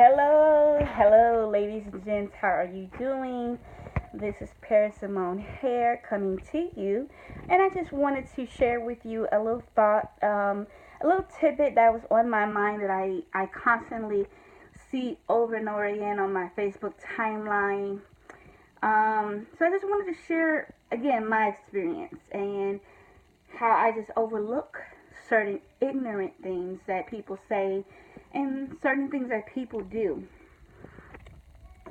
Hello, ladies and gents. How are you doing? This is Paris Simone Hair coming to you, and I just wanted to share with you a little thought, a little tidbit that was on my mind that I constantly see over and over again on my Facebook timeline. So I just wanted to share again my experience and how I just overlook certain ignorant things that people say and certain things that people do.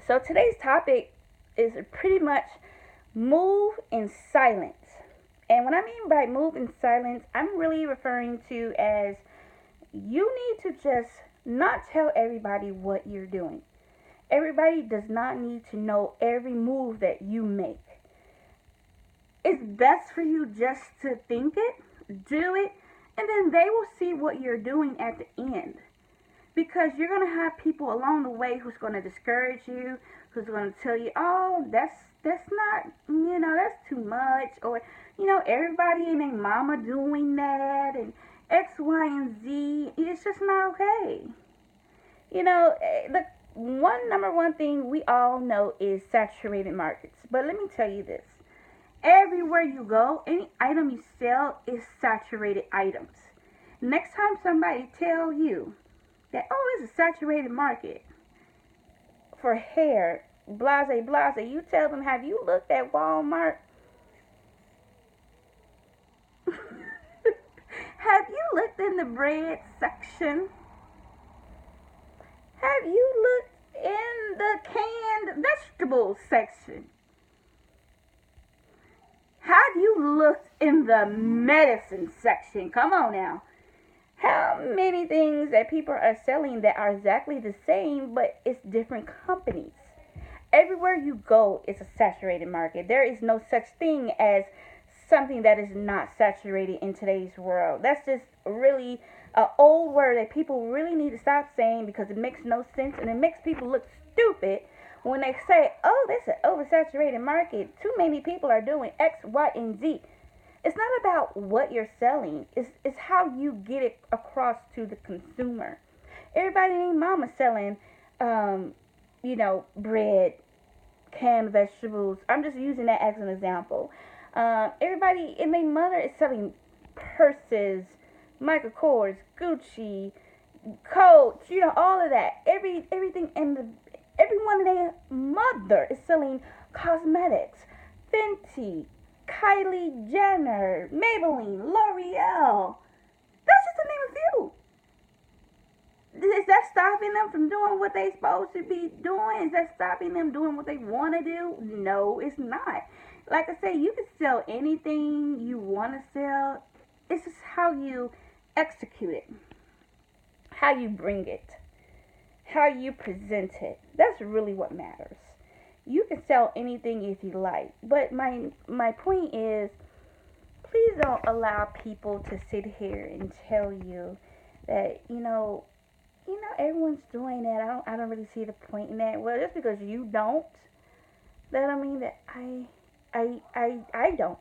So today's topic is pretty much move in silence. And what I mean by move in silence, I'm really referring to as you need to just not tell everybody what you're doing. Everybody does not need to know every move that you make. It's best for you just to think it, do it, and then they will see what you're doing at the end. Because you're going to have people along the way who's going to discourage you, who's going to tell you, oh, that's not, that's too much, or everybody and their mama doing that, and X, Y, and Z. It's just not okay. The number one thing we all know is saturated markets. But let me tell you this: everywhere you go, any item you sell is saturated items. Next time somebody tell you that, oh, it's a saturated market for hair, blase blase, you tell them, have you looked at Walmart? Have you looked in the bread section? Have you looked in the canned vegetables section? Have you looked in the medicine section? Come on now. How many things that people are selling that are exactly the same, but it's different companies? Everywhere you go, it's a saturated market. There is no such thing as something that is not saturated in today's world. That's just really an old word that people really need to stop saying because it makes no sense and it makes people look stupid when they say, oh, this is an oversaturated market. Too many people are doing X, Y, and Z. It's not about what you're selling. It's how you get it across to the consumer. Everybody named Mama selling, bread, canned vegetables. I'm just using that as an example. Everybody and their mother is selling purses, Michael Kors, Gucci, Coach. All of that. Everything in the everyone in their mother is selling cosmetics, Fenty, Kylie Jenner, Maybelline, L'Oreal. That's just to name a few. Is that stopping them from doing what they supposed to be doing? Is that stopping them doing what they want to do? No, it's not. Like I say, you can sell anything you want to sell. It's just how you execute it, how you bring it, how you present it. That's really what matters. You can sell anything if you like, but my point is, please don't allow people to sit here and tell you that everyone's doing that. I don't really see the point in that. Well, just because you don't, that don't mean that I don't.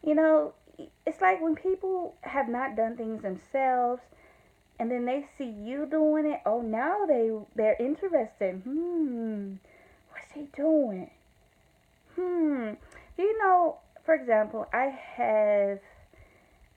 You know, it's like when people have not done things themselves, and then they see you doing it. Oh, now they're interested. What's he doing? Do you know? For example, I have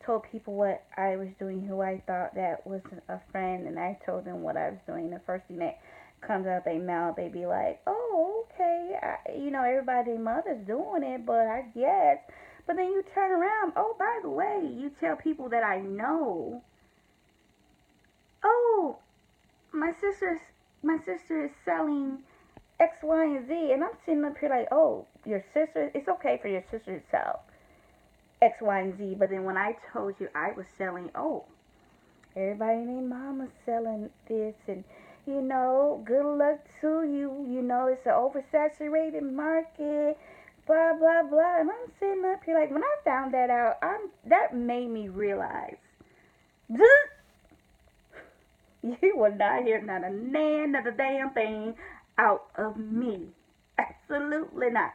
told people what I was doing who I thought that was a friend, and I told them what I was doing. The first thing that comes out their mouth, they be like, "Oh, okay, everybody mother's doing it, but I guess." But then you turn around. Oh, by the way, you tell people that I know. Oh, my sister's my sister is selling X, Y, and Z, and I'm sitting up here like, oh, your sister. It's okay for your sister to sell X, Y, and Z, but then when I told you I was selling, oh, everybody named Mama's selling this, and good luck to you. It's an oversaturated market, blah blah blah. And I'm sitting up here like, when I found that out, that made me realize, you will not hear not a nan, not a damn thing out of me. Absolutely not.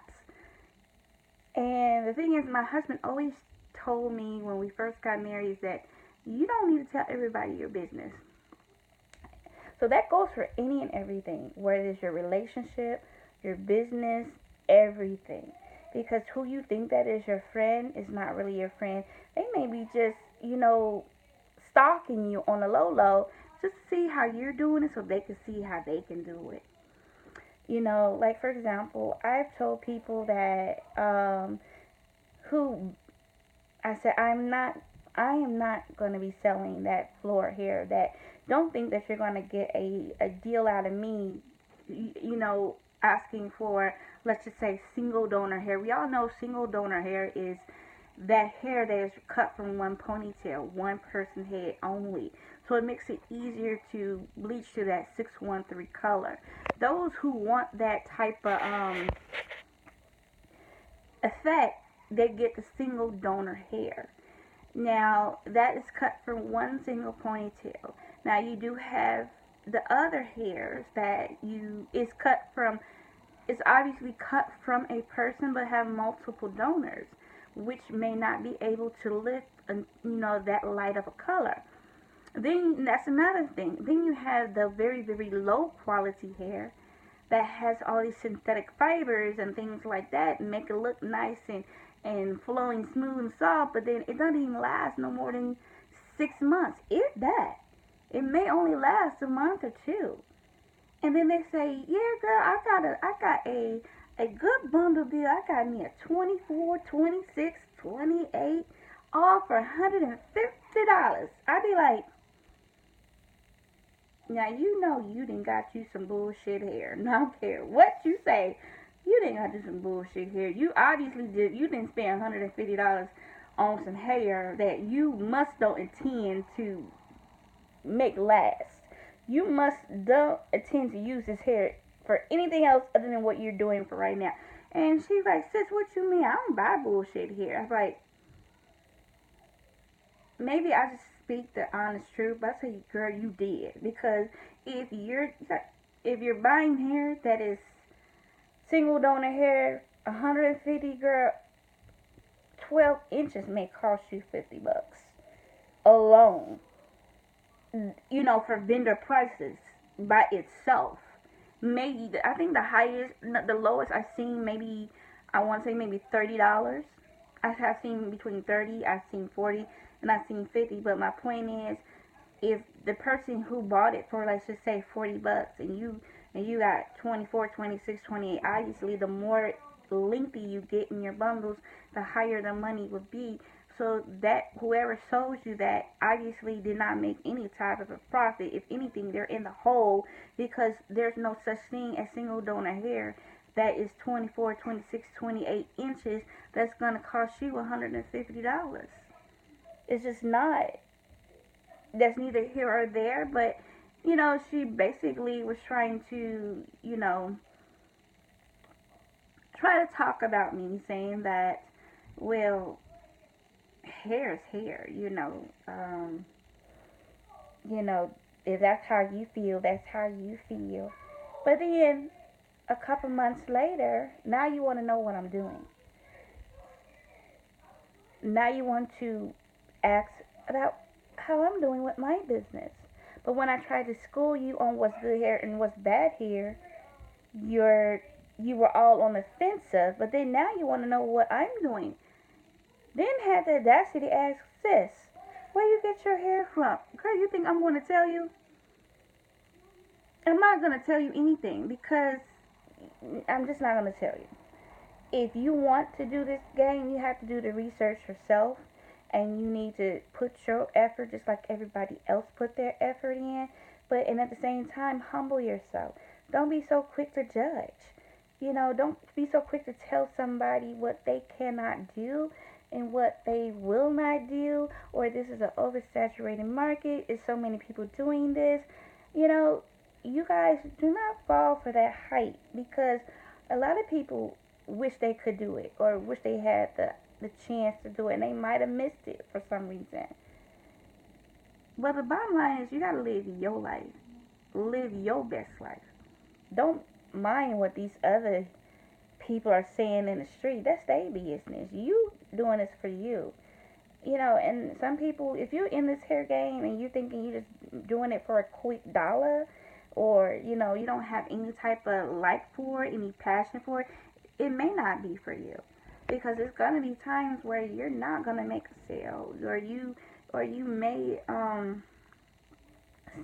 And the thing is, my husband always told me when we first got married is that you don't need to tell everybody your business. So that goes for any and everything, whether it's your relationship, your business, everything. Because who you think that is your friend is not really your friend. They may be just, stalking you on the low low just to see how you're doing it so they can see how they can do it. Like for example, I've told people that who I said I am not going to be selling that floor here. That don't think that you're going to get a deal out of me, asking for, let's just say, single donor hair. We all know single donor hair is that hair that is cut from one ponytail, one person head only. So it makes it easier to bleach to that 613 color. Those who want that type of effect, they get the single donor hair. Now, that is cut from one single ponytail. Now, you do have the other hairs that is cut from, it's obviously cut from a person but have multiple donors, which may not be able to lift, that light of a color. Then that's another thing. Then you have the very, very low quality hair that has all these synthetic fibers and things like that and make it look nice and flowing smooth and soft, but then it doesn't even last no more than 6 months, if that. It may only last a month or two. And then they say, yeah, girl, I got a good bundle deal. I got me a 24, 26, 28, all for $150. I'd be like, now you done got you some bullshit hair. And I don't care what you say, you didn't got you some bullshit hair. You obviously you didn't spend $150 on some hair that you must don't intend to make last. You must don't intend to use this hair for anything else other than what you're doing for right now. And she's like, sis, what you mean? I don't buy bullshit hair. I was like, maybe I just speak the honest truth, but I tell you, girl, you did. Because if you're buying hair that is single donor hair, 150, girl, 12 inches may cost you $50 alone. For vendor prices by itself. Maybe I think the highest, the lowest I've seen, maybe I want to say maybe $30. I have seen between 30, I've seen 40, and I've seen 50. But my point is, if the person who bought it for, let's just say, $40, and you got 24, 26, 28, obviously the more lengthy you get in your bundles, the higher the money would be. So that whoever sold you that obviously did not make any type of a profit. If anything, they're in the hole, because there's no such thing as single donor hair that is 24, 26, 28 inches that's going to cost you $150. It's just not. That's neither here or there, but she basically was trying to, try to talk about me, saying that, well, hair is hair, if that's how you feel, that's how you feel. But then a couple months later, now you want to know what I'm doing. Now you want to ask about how I'm doing with my business. But when I try to school you on what's good here and what's bad here, you were all on the fence of. But then now you want to know what I'm doing. Then had the audacity to ask, sis, where you get your hair from? Girl, you think I'm going to tell you? I'm not going to tell you anything, because I'm just not going to tell you. If you want to do this game, you have to do the research yourself, and you need to put your effort just like everybody else put their effort in. And at the same time, humble yourself. Don't be so quick to judge. Don't be so quick to tell somebody what they cannot do and what they will not do, or this is an oversaturated market, there's so many people doing this. You guys do not fall for that hype, because a lot of people wish they could do it, or wish they had the chance to do it, and they might have missed it for some reason. But the bottom line is, you gotta live your life. Live your best life. Don't mind what these other people are saying in the street. That's their business. You doing this for you. And some people, if you're in this hair game and you thinking you just doing it for a quick dollar, or you don't have any type of like for it, any passion for it, it may not be for you, because there's gonna be times where you're not gonna make a sale, or you may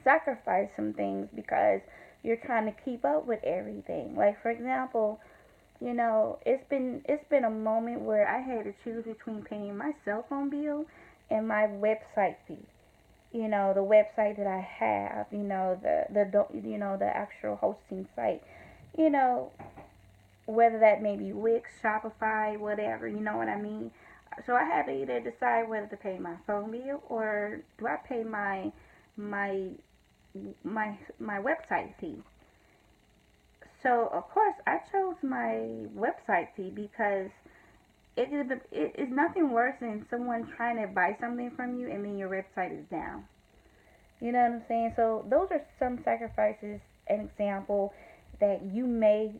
sacrifice some things because you're trying to keep up with everything. Like for example, it's been a moment where I had to choose between paying my cell phone bill and my website fee. The website that I have, the actual hosting site. You know, whether that may be Wix, Shopify, whatever, you know what I mean? So I had to either decide whether to pay my phone bill, or do I pay my my website fee. So of course I chose my website fee, because it is nothing worse than someone trying to buy something from you and then your website is down. You know what I'm saying? So those are some sacrifices, an example that you may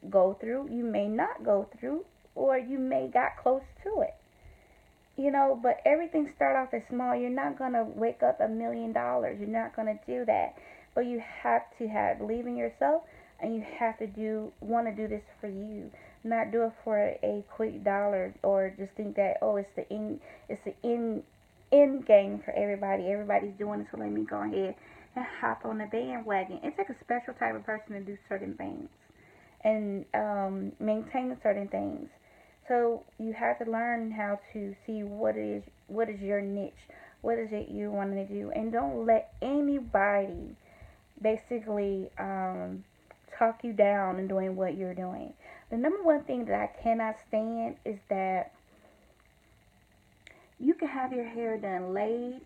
go through, you may not go through, or you may got close to it. But everything start off as small. You're not gonna wake up $1 million. You're not gonna do that. But you have to have believe in yourself, and you have to want to do this for you, not do it for a quick dollar, or just think that, oh, it's the end game for everybody. Everybody's doing it, so let me go ahead and hop on the bandwagon. It takes a special type of person to do certain things and maintain certain things. So you have to learn how to see what is your niche, what is it you want to do, and don't let anybody basically talk you down in doing what you're doing. The number one thing that I cannot stand is that you can have your hair done laid,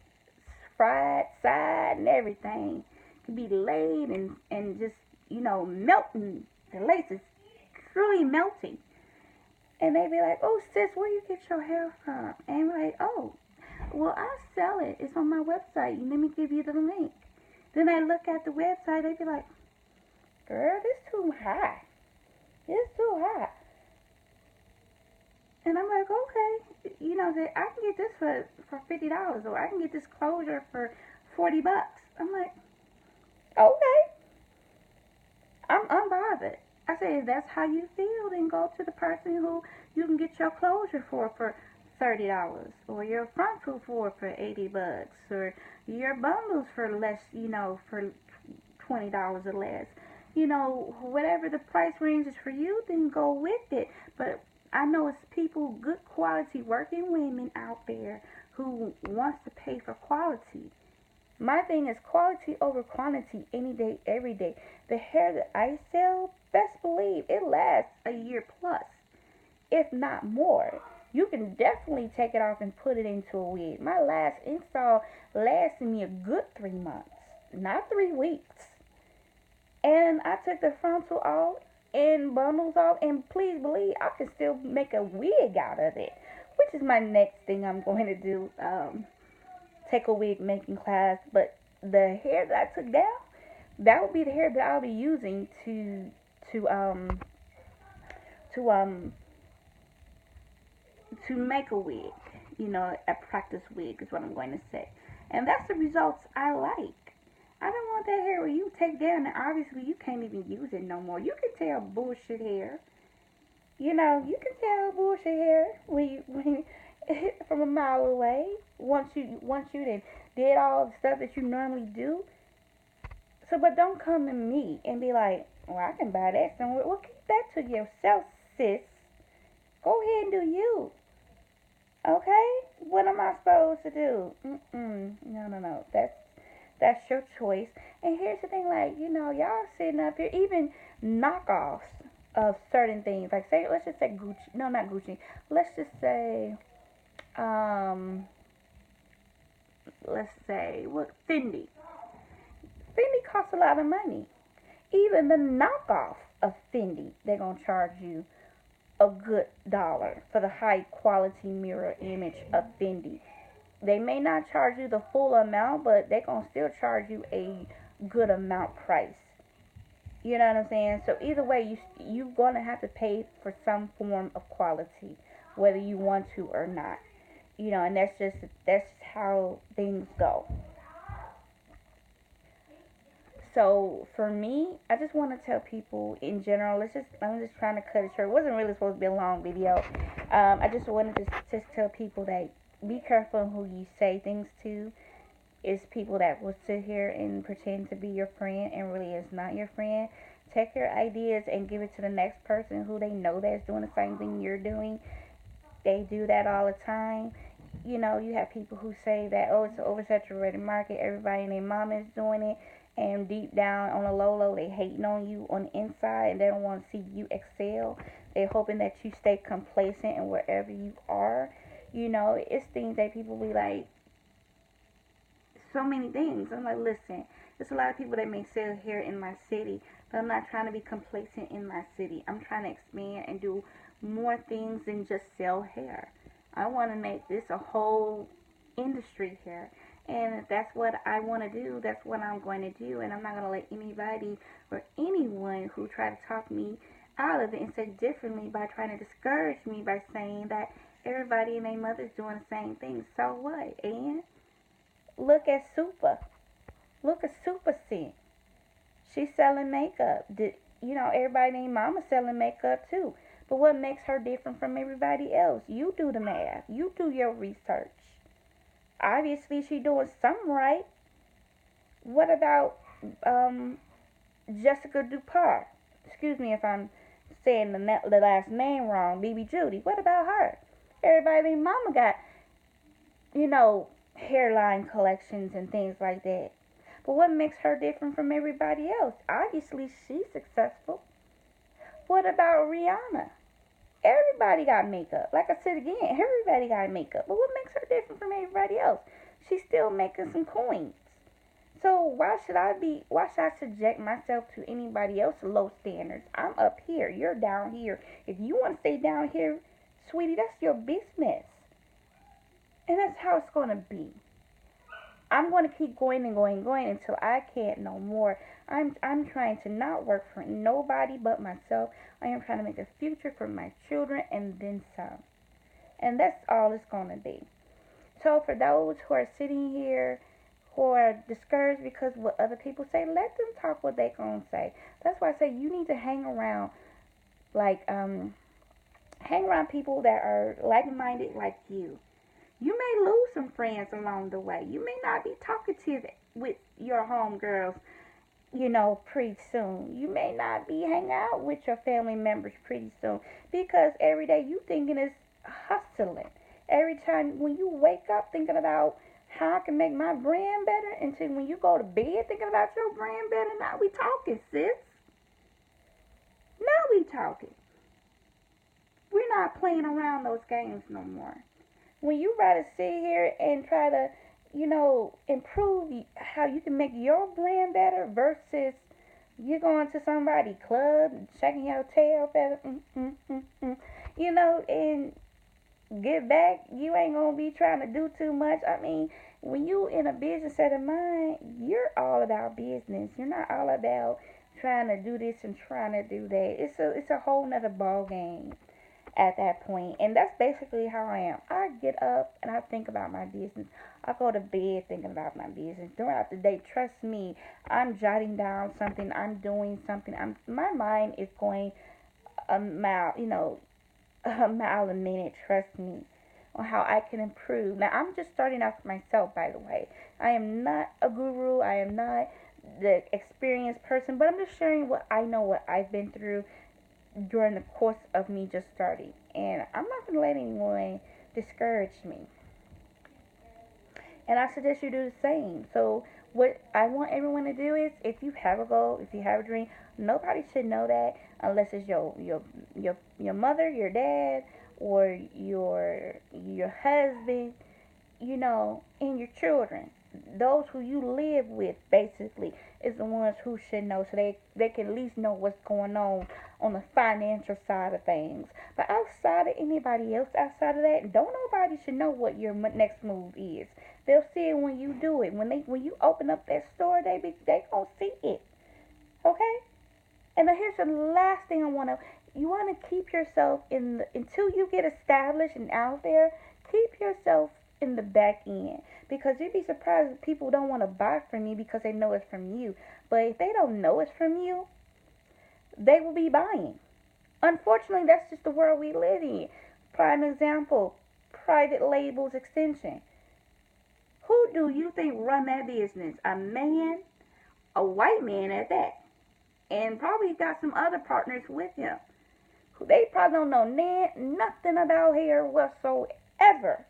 fried, side, and everything. It can be laid and just melting. The lace is truly melting. And they be like, "Oh, sis, where you get your hair from?" And we're like, "Oh, well, I sell it. It's on my website. Let me give you the link." Then I look at the website. They be like, "Girl, this too high. It's too high." And I'm like, "Okay, I can get this for $50, or I can get this closure for $40." I'm like, "Okay, I'm unbothered." I say, if that's how you feel, then go to the person who you can get your closure for $30, or your frontal for $80, or your bundles for less, for $20 or less. Whatever the price range is for you, then go with it. But I know it's people, good quality working women out there who wants to pay for quality. My thing is quality over quantity any day, every day. The hair that I sell, best believe it lasts a year plus, if not more. You can definitely take it off and put it into a wig. My last install lasted me a good 3 months, not 3 weeks. And I took the frontal off and bundles off, and please believe I can still make a wig out of it, which is my next thing I'm going to do. Take a wig making class. But the hair that I took down, that would be the hair that I'll be using to um to um to make a wig. A practice wig is what I'm going to say. And that's the results I like. I don't want that hair where you take down and obviously you can't even use it no more. You can tell bullshit hair. You can tell bullshit hair when from a mile away. Once you did all the stuff that you normally do. So, but don't come to me and be like, "Well, I can buy that somewhere." Well, keep that to yourself, sis. Go ahead and do you. Okay? What am I supposed to do? No, no, no. That's your choice. And here's the thing, like, y'all sitting up here, even knockoffs of certain things. Like, let's just say Gucci. No, not Gucci. Let's just say, um, let's say, what, Fendi. Fendi costs a lot of money. Even the knockoff of Fendi, they're going to charge you a good dollar for the high quality mirror image of Fendi. They may not charge you the full amount, but they're going to still charge you a good amount price. You know what I'm saying? So either way, you're going to have to pay for some form of quality, whether you want to or not. And that's just how things go. So for me, I just want to tell people in general. I'm just trying to cut it short. It wasn't really supposed to be a long video. I just wanted to just tell people that be careful who you say things to. It's people that will sit here and pretend to be your friend and really is not your friend. Take your ideas and give it to the next person who they know that's doing the same thing you're doing. They do that all the time. You know, you have people who say that, oh, it's an oversaturated market, everybody and their mama is doing it, and deep down on the low low, they hating on you on the inside, and they don't want to see you excel. They're hoping that you stay complacent in wherever you are. You know, it's things that people be like, so many things. I'm like, listen, there's a lot of people that may sell here in my city, but I'm not trying to be complacent in my city. I'm trying to expand and do more things than just sell hair. I want to make this a whole industry here. And if that's what I want to do, that's what I'm going to do. And I'm not going to let anybody or anyone who try to talk me out of it and say differently by trying to discourage me by saying that everybody and their mother's doing the same thing. So what? And look at Super. Look at Super Scent. She's selling makeup. You know, everybody named Mama selling makeup too. But what makes her different from everybody else? You do the math. You do your research. Obviously, she's doing something right. What about Jessica Dupart? Excuse me if I'm saying the last name wrong. BB Judy. What about her? Everybody named Mama got, you know, hairline collections and things like that. But what makes her different from everybody else? Obviously, she's successful. What about Rihanna? Everybody got makeup. Like I said again, everybody got makeup. But what makes her different from everybody else? She's still making some coins. So why should I subject myself to anybody else's low standards? I'm up here. You're down here. If you want to stay down here, sweetie, that's your business. And that's how it's going to be. I'm going to keep going and going and going until I can't no more. I'm trying to not work for nobody but myself. I am trying to make a future for my children and then some. And that's all it's going to be. So for those who are sitting here who are discouraged because what other people say, let them talk what they going to say. That's why I say you need to hang around people that are like-minded like you. You may lose some friends along the way. You may not be talkative with your homegirls, you know, pretty soon. You may not be hanging out with your family members pretty soon because every day you thinking is hustling. Every time when you wake up thinking about how I can make my brand better until when you go to bed thinking about your brand better, now we talking, sis. Now we talking. We're not playing around those games no more. When you rather sit here and try to, you know, improve how you can make your brand better versus you going to somebody's club and shaking your tail feather, you know, and get back, you ain't gonna be trying to do too much. I mean, when you in a business set of mind, you're all about business. You're not all about trying to do this and trying to do that. It's a whole nother ball game at that point. And that's basically how I am. I get up and I think about my business. I go to bed thinking about my business. Throughout the day, trust me, I'm jotting down something. I'm doing something. My mind is going a mile, you know, a mile a minute, trust me, on how I can improve. Now, I'm just starting off myself, by the way. I am not a guru. I am not the experienced person, but I'm just sharing what I know, what I've been through during the course of me just starting. And I'm not going to let anyone discourage me. And I suggest you do the same. So what I want everyone to do is, if you have a goal, if you have a dream, nobody should know that unless it's your mother, your dad, or your husband, you know, and your children. Those who you live with, basically, is the ones who should know, so they can at least know what's going on the financial side of things. But outside of anybody else, outside of that, don't nobody should know what your next move is. They'll see it when you do it. When you open up that store, they gonna see it. Okay? And then here's the last thing you want to keep yourself until you get established and out there, keep yourself in the back end, because you'd be surprised if people don't want to buy from you because they know it's from you. But if they don't know it's from you, they will be buying. Unfortunately, that's just the world we live in. Prime example, private labels extension. Who do you think run that business? A man, a white man at that, and probably got some other partners with him. They probably don't know nothing about hair whatsoever.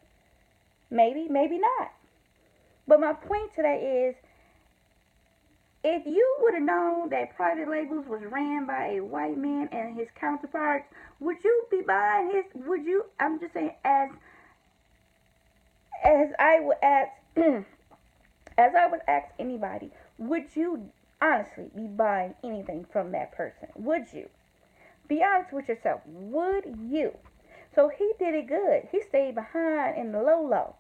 Maybe, maybe not. But my point today is, if you would have known that private labels was ran by a white man and his counterparts, would you be buying his? Would you? I'm just saying, as I would ask, as I would ask anybody, would you honestly be buying anything from that person? Would you? Be honest with yourself. Would you? So he did it good. He stayed behind in the low.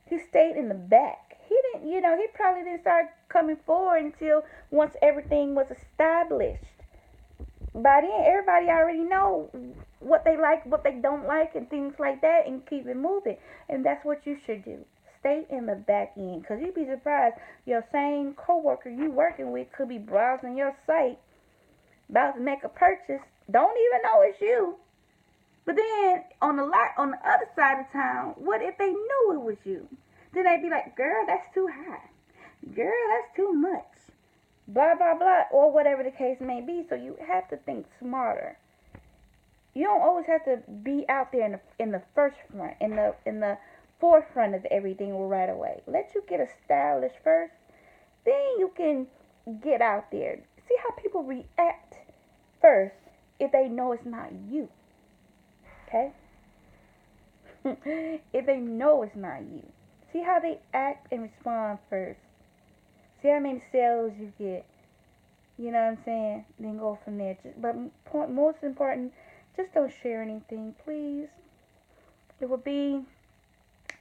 He stayed in the back. He didn't, he probably didn't start coming forward until once everything was established. By then, everybody already know what they like, what they don't like, and things like that, and keep it moving. And that's what you should do. Stay in the back end, because you'd be surprised. Your same coworker you working with could be browsing your site, about to make a purchase, don't even know it's you. But then on the other side of town, what if they knew it was you? Then they'd be like, girl, that's too high. Girl, that's too much. Blah blah blah, or whatever the case may be. So you have to think smarter. You don't always have to be out there in the first front, in the forefront of everything right away. Let you get established first, then you can get out there. See how people react first if they know it's not you. Okay? If they know it's not you. See how they act and respond first. See how many sales you get. You know what I'm saying? Then go from there. But most important, just don't share anything, please. It would be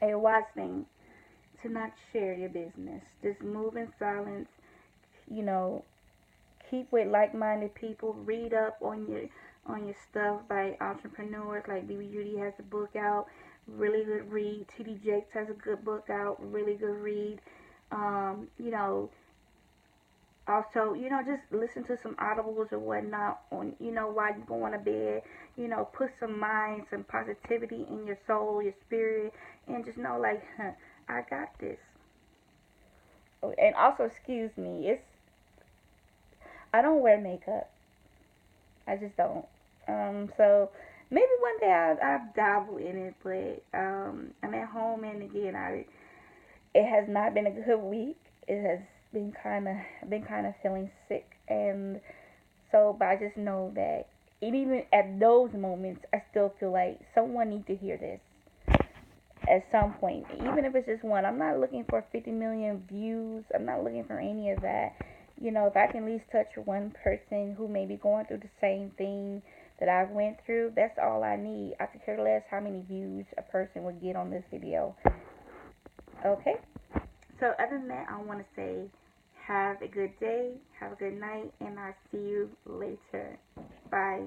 a wise thing to not share your business. Just move in silence. You know, keep with like-minded people. Read up on your stuff by entrepreneurs. Like BB Judy has a book out, really good read. TD Jakes has a good book out, really good read. You know, also, just listen to some audibles or whatnot on, while you're going to bed. Put some mind, some positivity in your soul, your spirit, and just know, like, I got this. Oh, and also, excuse me, I don't wear makeup. I just don't. So maybe one day I'll dabble in it, but I'm at home, and again, it has not been a good week. It has been kind of feeling sick, and so, but I just know that, and even at those moments, I still feel like someone needs to hear this at some point, even if it's just one. I'm not looking for 50 million views. I'm not looking for any of that. If I can at least touch one person who may be going through the same thing that I went through, that's all I need. I could care less how many views a person would get on this video. Okay? So other than that, I want to say have a good day, have a good night, and I'll see you later. Bye.